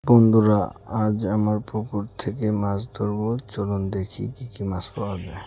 বন্ধুরা, আজ আমার পুকুর থেকে মাছ ধরবো। চলুন দেখি কি কি মাছ পাওয়া যায়।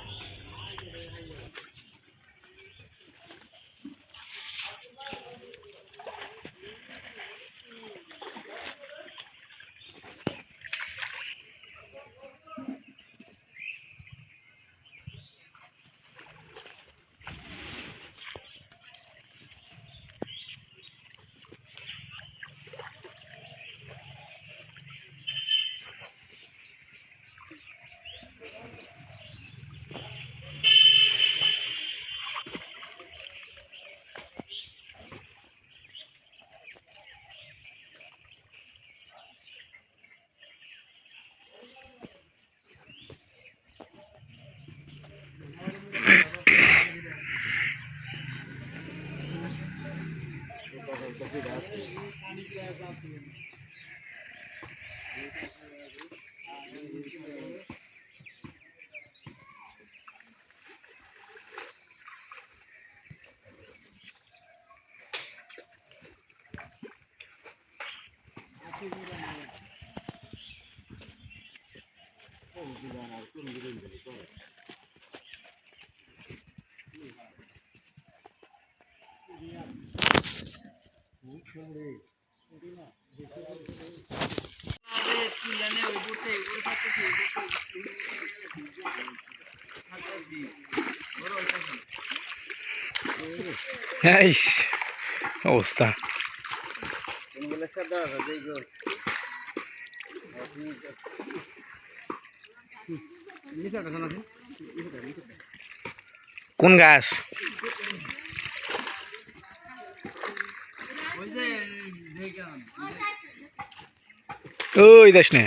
অবস্থা কোন গাছ? ওই দেশ নে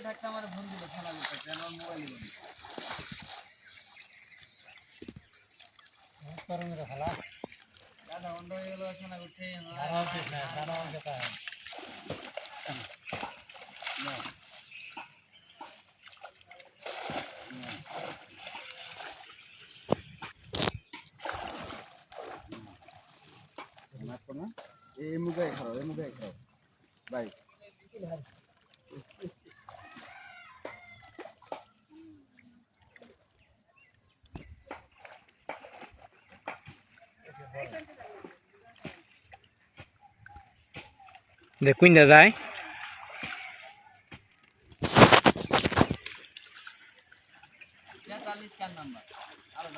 থাকতে আমার ফোন দিল খেলা করতে আমার মোবাইল খেলা দাদা বন্ধ হয়ে গেল খেলা করতে এই মুখে খাও ভাই দেখুন দাদাই क्या 40 का नंबर अरे